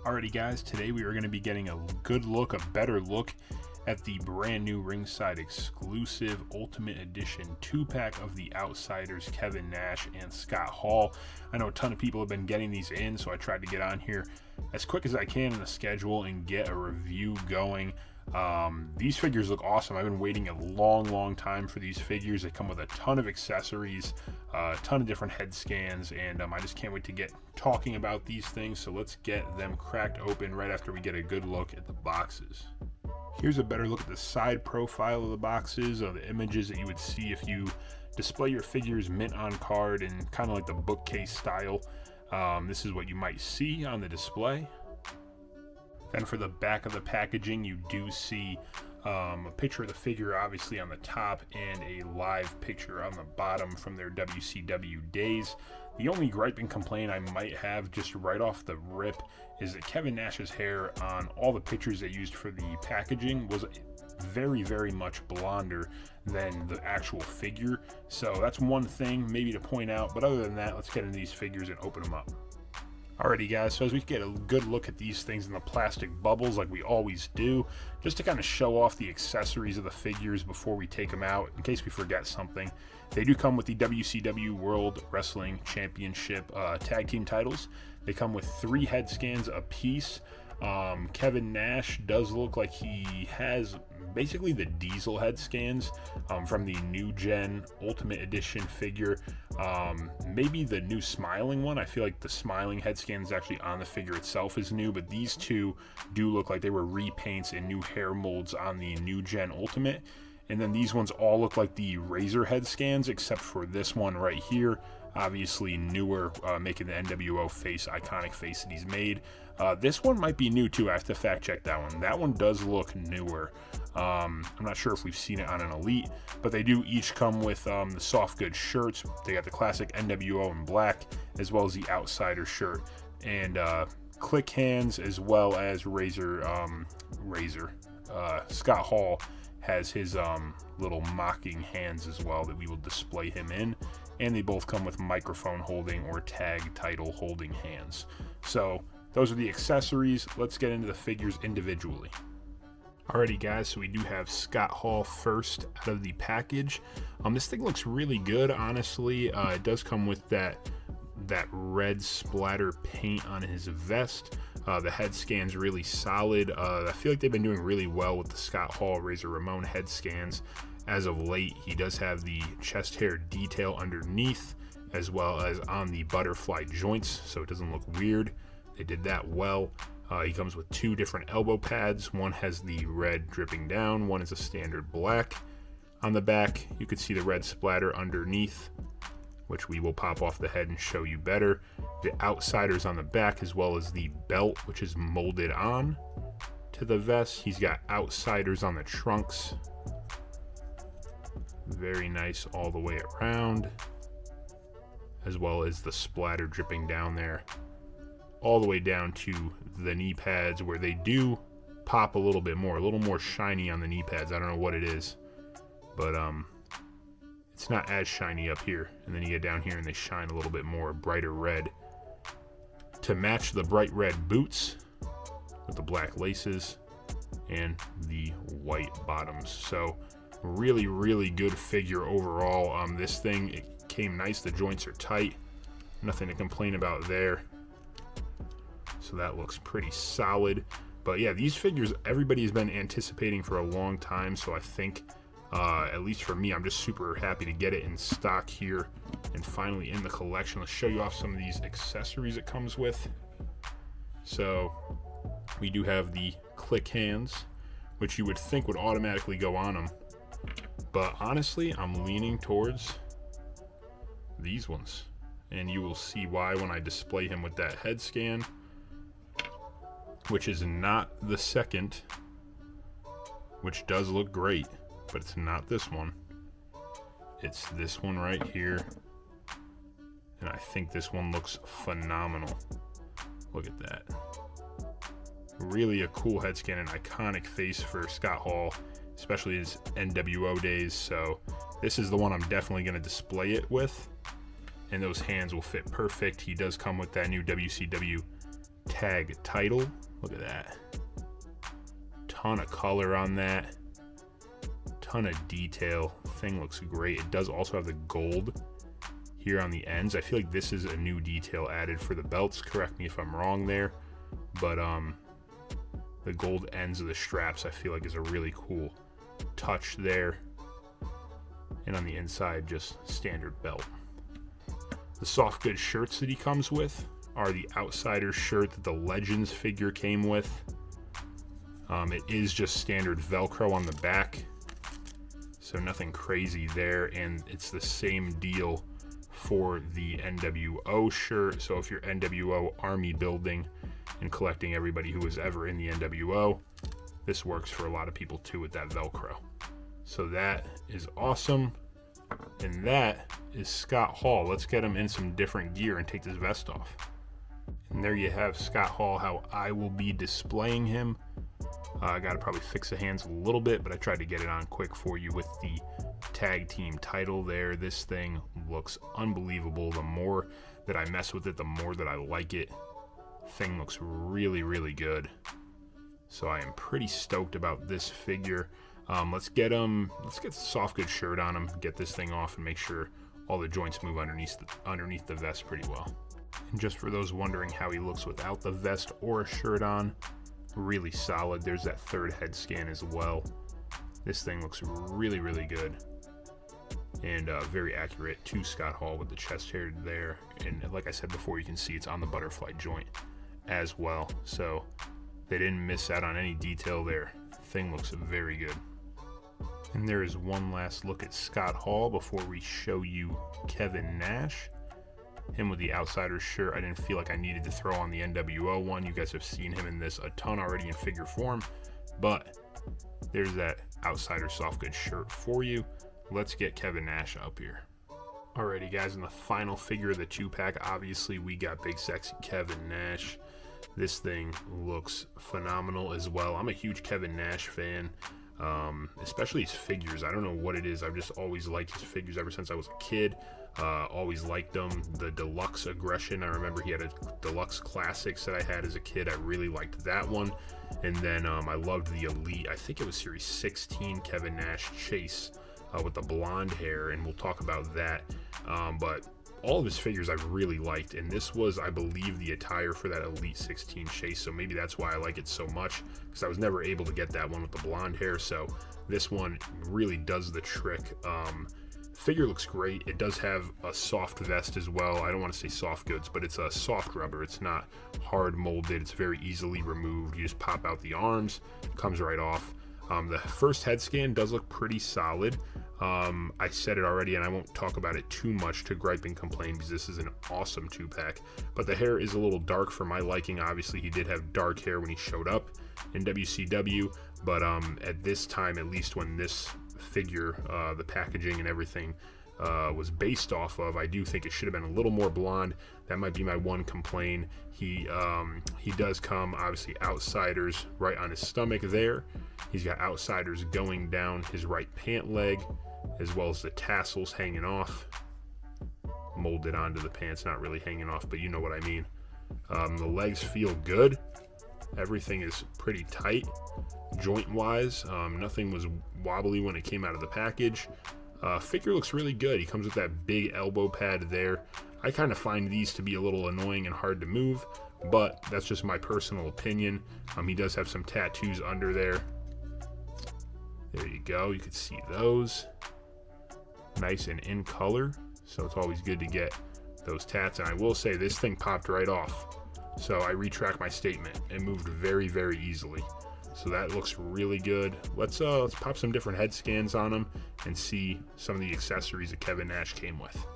Alrighty guys, today we are going to be getting a good look, a better look at the brand new ringside exclusive Ultimate Edition 2-pack of the Outsiders, Kevin Nash and Scott Hall. I know a ton of people have been getting these in, so I tried to get on here as quick as I can in the schedule and get a review going. These figures look awesome. I've been waiting a long time for these figures. They come with a ton of accessories, a ton of different head scans, and I just can't wait to get talking about these things. So let's get them cracked open right after we get a good look at the boxes. Here's a better look at the side profile of the boxes, the images that you would see if you display your figures mint on card and kind of like the bookcase style. This is what you might see on the display. Then for the back of the packaging, you do see a picture of the figure obviously on the top and a live picture on the bottom from their WCW days. The only gripe and complaint I might have just right off the rip is that Kevin Nash's hair on all the pictures they used for the packaging was very much blonder than the actual figure. So that's one thing maybe to point out, but other than that, let's get into these figures and open them up. Alrighty guys, so as we get a good look at these things in the plastic bubbles like we always do, just to kind of show off the accessories of the figures before we take them out, in case we forget something. They do come with the WCW World Wrestling Championship tag team titles. They come with 3 head scans apiece. Kevin Nash does look like he has basically the Diesel head scans from the new gen Ultimate Edition figure. Maybe the new smiling one. I feel like the smiling head scan is actually on the figure itself is new, but these two do look like they were repaints and new hair molds on the new gen Ultimate. And then these ones all look like the Razor head scans, except for this one right here. Obviously newer, making the NWO face, iconic face that he's made. This one might be new too. I have to fact check that one. That one does look newer. I'm not sure if we've seen it on an Elite, but they do each come with the soft goods shirts. They got the classic NWO in black, as well as the Outsider shirt, and click hands, as well as Razor. Scott Hall has his little mocking hands as well that we will display him in, and they both come with microphone holding or tag title holding hands. So those are the accessories. Let's get into the figures individually. Alrighty guys, so we do have Scott Hall first out of the package. This thing looks really good, honestly. It does come with that red splatter paint on his vest. The head scan's really solid. I feel like they've been doing really well with the Scott Hall Razor Ramon head scans as of late. He does have the chest hair detail underneath, as well as on the butterfly joints, so it doesn't look weird. They did that well. He comes with 2 different elbow pads. One has the red dripping down, one is a standard black. On the back, you can see the red splatter underneath, which we will pop off the head and show you better. The Outsiders on the back, as well as the belt, which is molded on to the vest. He's got Outsiders on the trunks. Very nice all the way around, as well as the splatter dripping down there, all the way down to the knee pads, where they do pop a little bit more, a little more shiny on the knee pads. I don't know what it is, but it's not as shiny up here, and then you get down here and they shine a little bit more, brighter red, to match the bright red boots with the black laces and the white bottoms. So really good figure overall. This thing, it came nice. The joints are tight, nothing to complain about there. So that looks pretty solid. But yeah, these figures everybody's been anticipating for a long time, so I think at least for me, I'm just super happy to get it in stock here and finally in the collection. Let's show you off some of these accessories it comes with. So we do have the click hands, which you would think would automatically go on them, but honestly I'm leaning towards these ones, and you will see why when I display him with that head scan, which is not the second, which does look great, but it's not this one. It's this one right here, and I think this one looks phenomenal. Look at that. Really a cool head scan, an iconic face for Scott Hall, especially his NWO days. So this is the one I'm definitely going to display it with, and those hands will fit perfect. He does come with that new WCW tag title. Look at that. Ton of color on that. Ton of detail. Thing looks great. It does also have the gold here on the ends. I feel like this is a new detail added for the belts. Correct me if I'm wrong there. But the gold ends of the straps I feel like is a really cool touch there. And on the inside, just standard belt. The soft goods shirts that he comes with are the Outsiders shirt that the Legends figure came with. It is just standard Velcro on the back, so nothing crazy there, and it's the same deal for the NWO shirt. So if you're NWO army building and collecting everybody who was ever in the NWO, this works for a lot of people too with that Velcro. So that is awesome. And that is Scott Hall. Let's get him in some different gear and take this vest off. And there you have Scott Hall, how I will be displaying him. I got to probably fix the hands a little bit, but I tried to get it on quick for you with the tag team title there. This thing looks unbelievable. The more that I mess with it, the more that I like it. Thing looks really, really good. So I am pretty stoked about this figure. Let's get the soft goods shirt on him, get this thing off, and make sure all the joints move underneath the vest pretty well. And just for those wondering how he looks without the vest or a shirt on, really solid. There's that third head scan as well. This thing looks really, really good. And very accurate to Scott Hall with the chest hair there. And like I said before, you can see it's on the butterfly joint as well. So they didn't miss out on any detail there. Thing looks very good. And there is one last look at Scott Hall before we show you Kevin Nash. Him with the Outsiders shirt. I didn't feel like I needed to throw on the NWO one. You guys have seen him in this a ton already in figure form. But there's that Outsiders soft goods shirt for you. Let's get Kevin Nash up here. Alrighty guys, in the final figure of the 2-pack, obviously we got big sexy Kevin Nash. This thing looks phenomenal as well. I'm a huge Kevin Nash fan, especially his figures. I don't know what it is. I've just always liked his figures ever since I was a kid. Always liked them. The deluxe aggression, I remember he had a deluxe classics that I had as a kid. I really liked that one. And then I loved the elite, I think it was series 16 Kevin Nash Chase with the blonde hair, and we'll talk about that. But all of his figures I've really liked, and this was, I believe, the attire for that Elite 16 Chase, so maybe that's why I like it so much, because I was never able to get that one with the blonde hair, so this one really does the trick. Figure looks great. It does have a soft vest as well. I don't want to say soft goods, but it's a soft rubber. It's not hard molded. It's very easily removed. You just pop out the arms, comes right off. The first head scan does look pretty solid. I said it already, and I won't talk about it too much to gripe and complain because this is an awesome 2-pack. But the hair is a little dark for my liking. Obviously, he did have dark hair when he showed up in WCW, but at this time, at least when this figure, the packaging and everything was based off of, I do think it should have been a little more blonde. That might be my one complaint. He does come, obviously, Outsiders right on his stomach there. He's got Outsiders going down his right pant leg, as well as the tassels hanging off, molded onto the pants, not really hanging off, but you know what I mean. The legs feel good. Everything is pretty tight joint wise. Nothing was wobbly when it came out of the package. Figure looks really good. He comes with that big elbow pad there. I kind of find these to be a little annoying and hard to move, but that's just my personal opinion. He does have some tattoos under there. There you go. You can see those. Nice and in color. So it's always good to get those tats. And I will say this thing popped right off. So I retract my statement. It moved very, very easily. So that looks really good. Let's pop some different head scans on him and see some of the accessories that Kevin Nash came with.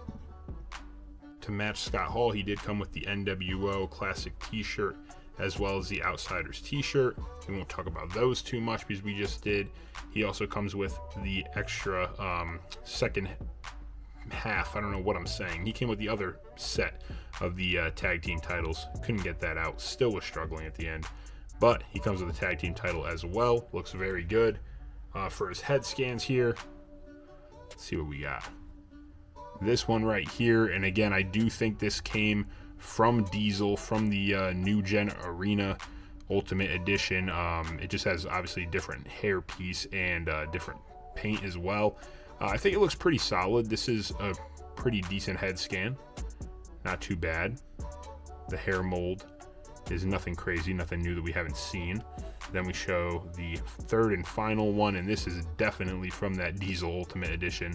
To match Scott Hall, he did come with the NWO Classic t-shirt as well as the Outsiders t-shirt. We won't talk about those too much because we just did. He also comes with the extra second half. I don't know what I'm saying. He came with the other set of the tag team titles. Couldn't get that out. Still was struggling at the end. But he comes with a tag team title as well. Looks very good. For his head scans here, let's see what we got. This one right here, and again, I do think this came from Diesel, from the New Gen Arena Ultimate Edition. It just has obviously different hair piece and different paint as well. I think it looks pretty solid. This is a pretty decent head scan. Not too bad. The hair mold is nothing crazy, nothing new that we haven't seen. Then we show the third and final one, and this is definitely from that Diesel Ultimate Edition.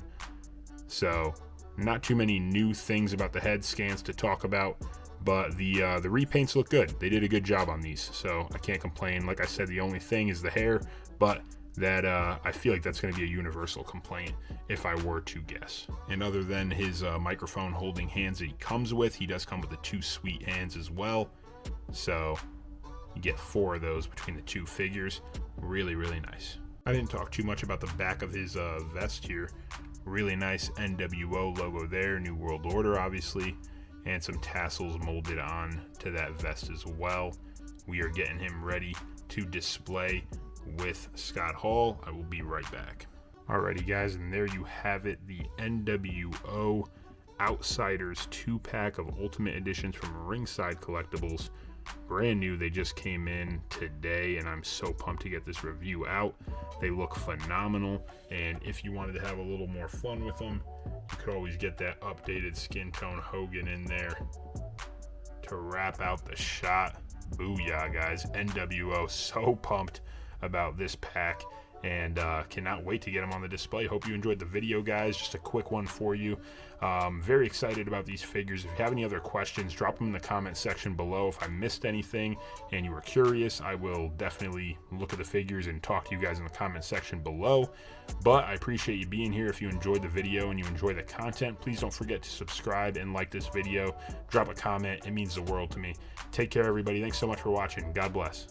So not too many new things about the head scans to talk about, but the repaints look good. They did a good job on these, so I can't complain. Like I said, the only thing is the hair, but that I feel like that's going to be a universal complaint if I were to guess. And other than his microphone holding hands that he comes with, he does come with the 2 sweet hands as well. So you get 4 of those between the 2 figures. Really, really nice. I didn't talk too much about the back of his vest here. Really nice NWO logo there, New World Order obviously, and some tassels molded on to that vest as well. We are getting him ready to display with Scott Hall. I will be right back. Alrighty guys, and there you have it, the NWO Outsiders 2-pack of Ultimate Editions from Ringside Collectibles. Brand new. They just came in today, and I'm so pumped to get this review out. They look phenomenal, and if you wanted to have a little more fun with them, you could always get that updated skin tone Hogan in there to wrap out the shot. Booyah guys, NWO, so pumped about this pack, and cannot wait to get them on the display. Hope you enjoyed the video guys. Just a quick one for you. Very excited about these figures. If you have any other questions, drop them in the comment section below. If I missed anything and you were curious, I will definitely look at the figures and talk to you guys in the comment section below. But I appreciate you being here. If you enjoyed the video and you enjoy the content, please don't forget to subscribe and like this video. Drop a comment. It means the world to me. Take care everybody. Thanks so much for watching. God bless.